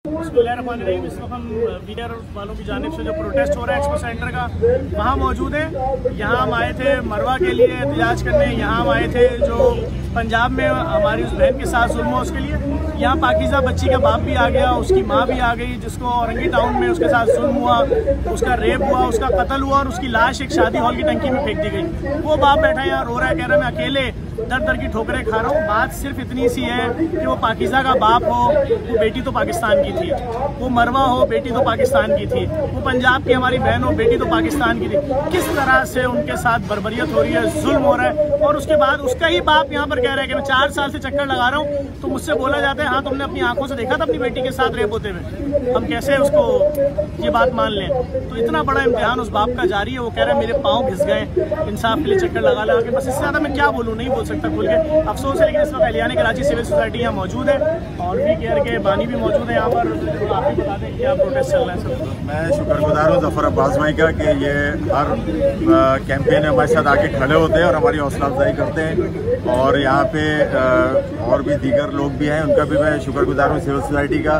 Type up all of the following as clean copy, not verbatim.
इस वक्त हम वीआर वालों की जानिब से जो प्रोटेस्ट हो रहा है एक्सपो सेंटर का, वहाँ मौजूद है। यहाँ हम आए थे मरवा के लिए एहतजाज करने। यहाँ हम आए थे जो पंजाब में हमारी उस बहन के साथ जुल्म हुआ उसके लिए। यहाँ पाकिज़ा बच्ची का बाप भी आ गया, उसकी माँ भी आ गई, जिसको औरंगी टाउन में उसके साथ जुल्म हुआ, उसका रेप हुआ, उसका कत्ल हुआ और उसकी लाश एक शादी हॉल की टंकी में फेंक दी गई। वो बाप बैठा है यहाँ रो रहा है, कह रहा है मैं अकेले दर दर की ठोकरें खा रहा हूँ। बात सिर्फ इतनी सी है कि वो पाकिज़ा का बाप हो, वो बेटी तो पाकिस्तान की थी, वो मरवा हो, बेटी तो पाकिस्तान की थी, वो पंजाब की हमारी बहन हो, बेटी तो पाकिस्तान की थी। किस तरह से उनके साथ बर्बरियत हो रही है, जुल्म हो रहा है। और उसके बाद उसका ही बाप यहाँ पर कह रहा है कि मैं 4 साल से चक्कर लगा रहा हूँ, तो मुझसे बोला जाता है हाँ तुमने अपनी आंखों से देखा था अपनी बेटी के साथ रेप होते हुए, हम कैसे उसको ये बात मान लें। तो इतना बड़ा इम्तिहान उस बाप का जारी है। वो कह रहा है मेरे पाँव घिस गए इंसाफ के लिए चक्कर लगा लगा के। बस इससे ज़्यादा मैं क्या बोलूँ, नहीं बोल सकता खुल के, अफसोस है। लेकिन इस वक्त अलियाने कराची सिविल सोसाइटी यहाँ मौजूद है और भी केयर के बानी भी मौजूद है यहाँ पर। आप भी बता दें क्या प्रोटेस्ट चल रहा है सर। मैं शुक्रगुजार हूँ ज़फ़र अब्बास भाई का कि ये हर कैंपेन में हमारे साथ आके खड़े होते हैं और हमारी हौसला अफजाई करते हैं। और यहाँ पे और भी दीगर लोग भी हैं, उनका भी मैं शुक्रगुजार हूँ, सिविल सोसाइटी का,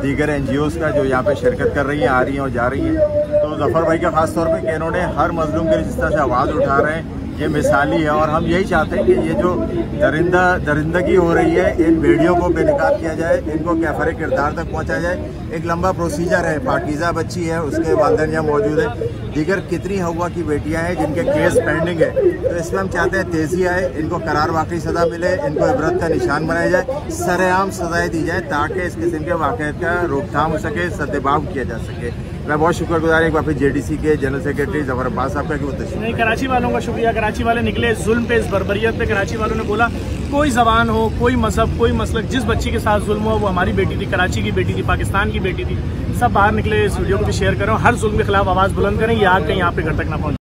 दीगर NGOs का जो यहाँ पे शिरकत कर रही हैं, आ रही हैं और जा रही हैं। तो ज़फ़र भाई का ख़ास तौर पे कि इन्होंने हर मज़लूम के लिए जिस तरह से आवाज़ उठा रहे हैं, ये मिसाली है। और हम यही चाहते हैं कि ये जो दरिंदगी हो रही है, इन भेड़ियों को बेनकाब किया जाए, इनको कैफरे किरदार तक पहुंचा जाए। एक लंबा प्रोसीजर है, पाकीज़ा बच्ची है, उसके वालिदैन यहाँ मौजूद है, दीगर कितनी हवा की बेटियां हैं जिनके केस पेंडिंग है। तो इसमें हम चाहते हैं तेज़ी आए, इनको करार वाकई सज़ा मिले, इनको इबरत का निशान बनाया जाए, सरेआम सज़ाएँ दी जाए ताकि इस किस्म के वाक़यात का रोकथाम हो सके, सद्देबाव किया जा सके। मैं बहुत शुक्रगुजार एक बार फिर JDC के जनरल सेक्रेटरी ज़फ़र अब्बास साहब का कि वो नहीं, कराची वालों का शुक्रिया। कराची वाले निकले जुल्म पे, इस बर्बरियत पे। कराची वालों ने बोला कोई ज़बान हो, कोई मजहब, कोई मसलक, जिस बच्ची के साथ जुल्म हुआ वो हमारी बेटी थी, कराची की बेटी थी, पाकिस्तान की बेटी थी। सब बाहर निकले, इस वीडियो को भी शेयर करें, हर जुल्म के खिलाफ आवाज़ बुलंद करें। ये आग कहीं यहाँ पे घर तक ना पहुँचे।